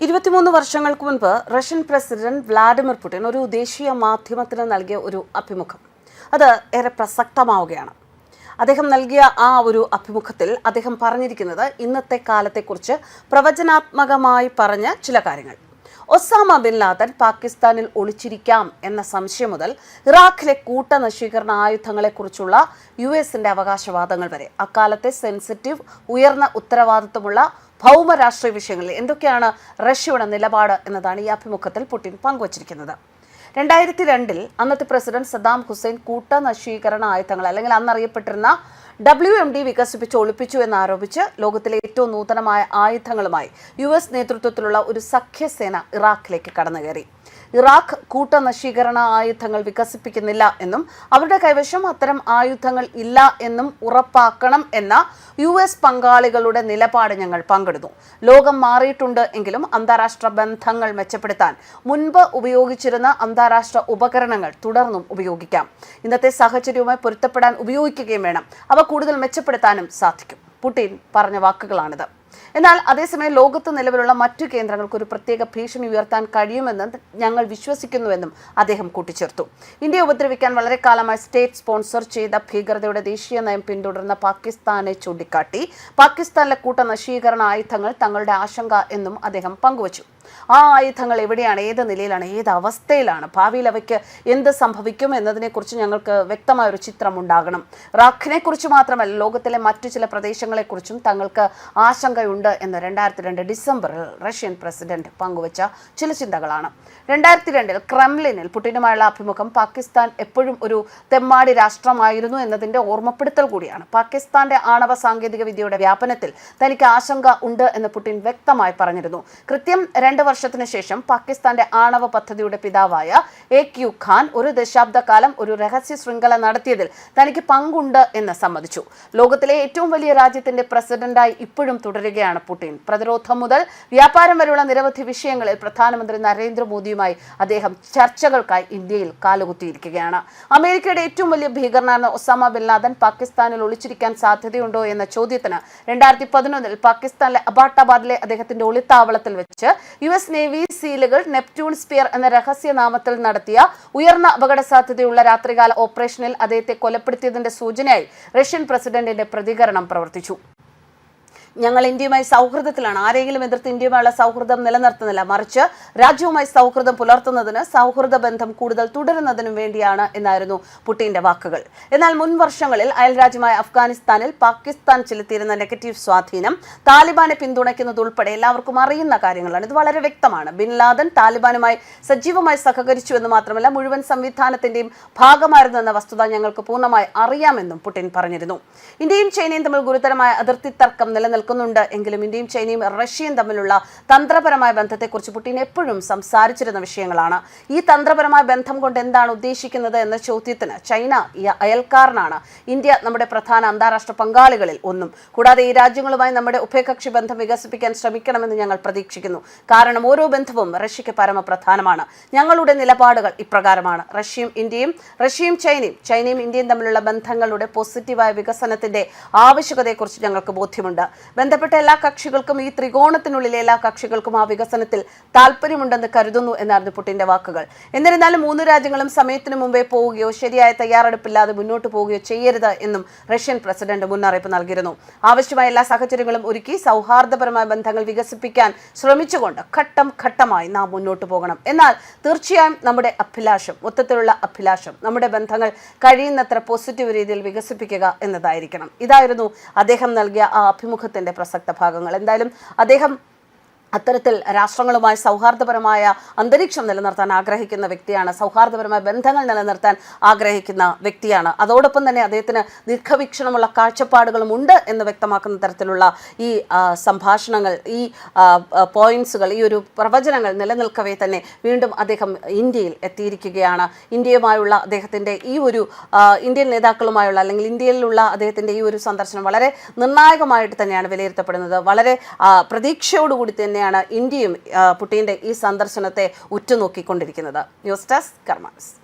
23 വർഷങ്ങൾക്ക് മുൻപ് Russian president Vladimir Putin ഒരു ദേശീയ മാധ്യമത്തിന് നൽകിയ ഒരു അഭിമുഖം അത് ഏറെ പ്രസക്തമാവുകയാണ്. അദ്ദേഹം നൽകിയ ആ ഒരു അഭിമുഖത്തിൽ അദ്ദേഹം പറഞ്ഞിരിക്കുന്നത് ഇന്നത്തെ കാലത്തെക്കുറിച്ച് പ്രവചനാത്മകമായി പറഞ്ഞ ചില കാര്യങ്ങൾ. ഒസാമ ബിൻ ലാദൻ പാകിസ്ഥാനിൽ ഒളിച്ചിരിക്കാം എന്ന സംശയം മുതൽ ഇറാഖിലെ കൂട്ടനശീകരണ ആയുധങ്ങളെക്കുറിച്ചുള്ള യുഎസിന്റെ അവകാശവാദങ്ങൾ വരെ അക്കാലത്തെ സെൻസിറ്റീവ് ഉയർന്ന ഉത്തരവാദിത്വമുള്ള ഭൗമരാഷ്ട്രീയ വിഷയങ്ങളിൽ എന്തൊക്കെയാണ് റഷ്യയുടെ നിലപാട് എന്നതാണ് ഈ അഭിമുഖത്തിൽ പുടിൻ പങ്കുവച്ചിരിക്കുന്നത്. 2002 അന്നത്തെ പ്രസിഡന്റ് സദ്ദാം ഹുസൈൻ കൂട്ടനശീകരണ ആയുധങ്ങൾ അല്ലെങ്കിൽ അന്നറിയപ്പെട്ടിരുന്ന WMD വികസിപ്പിച്ച് ഒളിപ്പിച്ചു എന്നാരോപിച്ച് ലോകത്തിലെ ഏറ്റവും നൂതനമായ ആയുധങ്ങളുമായി US നേതൃത്വത്തിലുള്ള ഒരു സഖ്യസേന ഇറാഖിലേക്ക് കടന്നുകയറി. ഇറാഖ് കൂട്ടനശീകരണ ആയുധങ്ങൾ വികസിപ്പിക്കുന്നില്ല എന്നും അവരുടെ കൈവശം അത്തരം ആയുധങ്ങൾ ഇല്ല എന്നും ഉറപ്പാക്കണം എന്ന US പങ്കാളികളുടെ നിലപാട് ഞങ്ങൾ പങ്കിടുന്നു. ലോകം മാറിയിട്ടുണ്ട് എങ്കിലും അന്താരാഷ്ട്ര ബന്ധങ്ങൾ മെച്ചപ്പെടുത്താൻ മുൻപ് ഉപയോഗിച്ചിരുന്ന അന്താരാഷ്ട്ര ഉപകരണങ്ങൾ തുടർന്നും ഉപയോഗിക്കാം. ഇന്നത്തെ സാഹചര്യവുമായി പൊരുത്തപ്പെടാൻ ഉപയോഗിക്കുകയും വേണം. അവ കൂടുതൽ മെച്ചപ്പെടുത്താനും സാധിക്കും. പുടിൻ പറഞ്ഞ വാക്കുകളാണിത്. എന്നാൽ അതേസമയം ലോകത്ത് നിലവിലുള്ള മറ്റു കേന്ദ്രങ്ങൾക്ക് ഒരു പ്രത്യേക ഭീഷണി ഉയർത്താൻ കഴിയുമെന്ന് ഞങ്ങൾ വിശ്വസിക്കുന്നുവെന്നും അദ്ദേഹം കൂട്ടിച്ചേർത്തു. ഇന്ത്യയെ ഉപദ്രവിക്കാൻ വളരെ കാലമായി സ്റ്റേറ്റ് സ്പോൺസർ ചെയ്ത ഭീകരതയുടെ ദേശീയ നയം പിന്തുടരുന്ന പാകിസ്ഥാനെ ചൂണ്ടിക്കാട്ടി പാകിസ്ഥാനിലെ കൂട്ടനശീകരണ ആയുധങ്ങൾ തങ്ങളുടെ ആശങ്ക എന്നും അദ്ദേഹം പങ്കുവച്ചു. ആ ആയുധങ്ങൾ എവിടെയാണ്, ഏത് നിലയിലാണ്, ഏത് അവസ്ഥയിലാണ്, ഭാവിയിൽ അവയ്ക്ക് എന്ത് സംഭവിക്കും എന്നതിനെക്കുറിച്ച് ഞങ്ങൾക്ക് വ്യക്തമായൊരു ചിത്രം ഉണ്ടാകണം. ഇറാഖിനെ കുറിച്ച് മാത്രമല്ല ലോകത്തിലെ മറ്റു ചില പ്രദേശങ്ങളെക്കുറിച്ചും തങ്ങൾക്ക് ആശങ്കയുണ്ട് എന്ന് 2002 ഡിസംബറിൽ റഷ്യൻ പ്രസിഡന്റ് പങ്കുവച്ച ചില ചിന്തകളാണ്. 2002 ക്രെംലിനിൽ പുടിനുമായുള്ള അഭിമുഖം പാകിസ്ഥാൻ എപ്പോഴും ഒരു തെമ്മാടി രാഷ്ട്രമായിരുന്നു എന്നതിന്റെ ഓർമ്മപ്പെടുത്തൽ കൂടിയാണ്. പാകിസ്ഥാന്റെ ആണവ സാങ്കേതിക വിദ്യയുടെ വ്യാപനത്തിൽ തനിക്ക് ആശങ്ക ഉണ്ട് എന്ന് പുടിൻ വ്യക്തമായി പറഞ്ഞിരുന്നു. കൃത്യം 2 വർഷത്തിന് ശേഷം പാകിസ്ഥാന്റെ ആണവ പദ്ധതിയുടെ പിതാവായ AQ ഖാൻ ഒരു ദശാബ്ദക്കാലം ഒരു രഹസ്യ ശൃംഖല നടത്തിയതിൽ തനിക്ക് പങ്കുണ്ട് എന്ന് സമ്മതിച്ചു. ലോകത്തിലെ ഏറ്റവും വലിയ രാജ്യത്തിന്റെ പ്രസിഡന്റായി ഇപ്പോഴും തുടരുകയാണ് പുടിൻ. പ്രതിരോധം മുതൽ വ്യാപാരം വരെയുള്ള നിരവധി വിഷയങ്ങളിൽ പ്രധാനമന്ത്രി നരേന്ദ്രമോദിയുമായി അദ്ദേഹം ചർച്ചകൾക്കായി ഇന്ത്യയിൽ കാലുകുത്തിയിരിക്കുകയാണ്. അമേരിക്കയുടെ ഏറ്റവും വലിയ ഭീകരനായിരുന്ന ഒസാമ ബിൻ ലാദൻ പാകിസ്ഥാനിൽ ഒളിച്ചിരിക്കാൻ സാധ്യതയുണ്ടോ എന്ന ചോദ്യത്തിന് 2011 പാകിസ്ഥാനിലെ അബാട്ടാബാദിലെ അദ്ദേഹത്തിന്റെ ഒളിത്താവളത്തിൽ വെച്ച് US നേവി സീലുകൾ നെപ്റ്റ്യൂൺ സ്പിയർ എന്ന രഹസ്യനാമത്തിൽ നടത്തിയ ഉയർന്ന അപകട സാധ്യതയുള്ള രാത്രികാല ഓപ്പറേഷനിൽ അദ്ദേഹത്തെ കൊലപ്പെടുത്തിയതിന്റെ സൂചനയായി റഷ്യൻ പ്രസിഡന്റിന്റെ പ്രതികരണം പ്രവർത്തിച്ചു. ഞങ്ങൾ ഇന്ത്യയുമായി സൗഹൃദത്തിലാണ്. ആരെങ്കിലും എതിർത്ത് ഇന്ത്യയുമായുള്ള സൗഹൃദം നിലനിർത്തുന്നില്ല, മറിച്ച് രാജ്യവുമായി സൗഹൃദം പുലർത്തുന്നതിന് സൗഹൃദ ബന്ധം കൂടുതൽ തുടരുന്നതിനും വേണ്ടിയാണ് എന്നായിരുന്നു പുടിന്റെ വാക്കുകൾ. എന്നാൽ മുൻ വർഷങ്ങളിൽ അയൽരാജ്യമായ അഫ്ഗാനിസ്ഥാനിൽ പാകിസ്ഥാൻ ചെലുത്തിയിരുന്ന നെഗറ്റീവ് സ്വാധീനം താലിബാനെ പിന്തുണയ്ക്കുന്നതുൾപ്പെടെ എല്ലാവർക്കും അറിയുന്ന കാര്യങ്ങളാണ്. ഇത് വളരെ വ്യക്തമാണ്. ബിൻ ലാദൻ താലിബാനുമായി സജീവമായി സഹകരിച്ചു എന്ന് മാത്രമല്ല മുഴുവൻ സംവിധാനത്തിന്റെയും ഭാഗമായിരുന്നു എന്ന വസ്തുത ഞങ്ങൾക്ക് പൂർണ്ണമായി അറിയാമെന്നും പുടിൻ പറഞ്ഞിരുന്നു. ഇന്ത്യയും ചൈനയും തമ്മിൽ ഗുരുതരമായ അതിർത്തി തർക്കം നിലനിൽക്കുന്നുണ്ട് എങ്കിലും ഇന്ത്യയും ചൈനയും റഷ്യയും തമ്മിലുള്ള തന്ത്രപരമായ ബന്ധത്തെക്കുറിച്ച് പുടിൻ എപ്പോഴും സംസാരിച്ചിരുന്ന വിഷയങ്ങളാണ്. ഈ തന്ത്രപരമായ ബന്ധം കൊണ്ട് എന്താണ് ഉദ്ദേശിക്കുന്നത് എന്ന ചോദ്യത്തിന് ചൈന അയൽക്കാരനാണ്, ഇന്ത്യ നമ്മുടെ പ്രധാന അന്താരാഷ്ട്ര പങ്കാളികളിൽ ഒന്നും. കൂടാതെ ഈ രാജ്യങ്ങളുമായി നമ്മുടെ ഉഭയകക്ഷി ബന്ധം വികസിപ്പിക്കാൻ ശ്രമിക്കണമെന്ന് ഞങ്ങൾ പ്രതീക്ഷിക്കുന്നു. കാരണം ഓരോ ബന്ധവും റഷ്യയ്ക്ക് പരമപ്രധാനമാണ്. ഞങ്ങളുടെ നിലപാടുകൾ ഇപ്രകാരമാണ്. റഷ്യയും ഇന്ത്യയും, റഷ്യയും ചൈനയും ഇന്ത്യയും തമ്മിലുള്ള ബന്ധങ്ങളുടെ പോസിറ്റീവായ വികസനത്തിന്റെ ആവശ്യകതയെക്കുറിച്ച് ഞങ്ങൾക്ക് ബോധ്യമുണ്ട്. ബന്ധപ്പെട്ട എല്ലാ കക്ഷികൾക്കും, ഈ ത്രികോണത്തിനുള്ളിലെ എല്ലാ കക്ഷികൾക്കും ആ വികസനത്തിൽ താല്പര്യമുണ്ടെന്ന് കരുതുന്നു എന്നായിരുന്നു പുടിന്റെ വാക്കുകൾ. എന്നിരുന്നാലും 3 രാജ്യങ്ങളും സമയത്തിന് മുമ്പേ പോവുകയോ ശരിയായ തയ്യാറെടുപ്പില്ലാതെ മുന്നോട്ട് പോവുകയോ ചെയ്യരുത് എന്നും റഷ്യൻ പ്രസിഡന്റ് മുന്നറിയിപ്പ് നൽകിയിരുന്നു. ആവശ്യമായ എല്ലാ സാഹചര്യങ്ങളും ഒരുക്കി സൗഹാർദ്ദപരമായ ബന്ധങ്ങൾ വികസിപ്പിക്കാൻ ശ്രമിച്ചുകൊണ്ട് ഘട്ടം ഘട്ടമായി നാം മുന്നോട്ട് പോകണം. എന്നാൽ തീർച്ചയായും നമ്മുടെ മൊത്തത്തിലുള്ള അഭിലാഷം നമ്മുടെ ബന്ധങ്ങൾ കഴിയുന്നത്ര പോസിറ്റീവ് രീതിയിൽ വികസിപ്പിക്കുക എന്നതായിരിക്കണം. ഇതായിരുന്നു അദ്ദേഹം നൽകിയ ആ അഭിമുഖത്തിന്റെ പ്രസക്ത ഭാഗങ്ങൾ. എന്തായാലും അദ്ദേഹം അത്തരത്തിൽ രാഷ്ട്രങ്ങളുമായി സൗഹാർദ്ദപരമായ അന്തരീക്ഷം നിലനിർത്താൻ ആഗ്രഹിക്കുന്ന വ്യക്തിയാണ്, സൗഹാർദ്ദപരമായ ബന്ധങ്ങൾ നിലനിർത്താൻ ആഗ്രഹിക്കുന്ന വ്യക്തിയാണ്. അതോടൊപ്പം തന്നെ അദ്ദേഹത്തിന് ദീർഘവീക്ഷണമുള്ള കാഴ്ചപ്പാടുകളും ഉണ്ട് എന്ന് വ്യക്തമാക്കുന്ന തരത്തിലുള്ള ഈ സംഭാഷണങ്ങൾ, ഈ പോയിന്റ്സുകൾ, ഈ ഒരു പ്രവചനങ്ങൾ നിലനിൽക്കവേ തന്നെ വീണ്ടും അദ്ദേഹം ഇന്ത്യയിൽ എത്തിയിരിക്കുകയാണ്. ഇന്ത്യയുമായുള്ള അദ്ദേഹത്തിൻ്റെ ഈ ഒരു ഇന്ത്യൻ നേതാക്കളുമായുള്ള അല്ലെങ്കിൽ ഇന്ത്യയിലുള്ള അദ്ദേഹത്തിൻ്റെ ഈ ഒരു സന്ദർശനം വളരെ നിർണായകമായിട്ട് തന്നെയാണ് വിലയിരുത്തപ്പെടുന്നത്. വളരെ പ്രതീക്ഷയോടുകൂടി തന്നെ ഇന്ത്യയും പുടിന്റെ ഈ സന്ദർശനത്തെ ഉറ്റുനോക്കിക്കൊണ്ടിരിക്കുന്നത്. News desk karmas.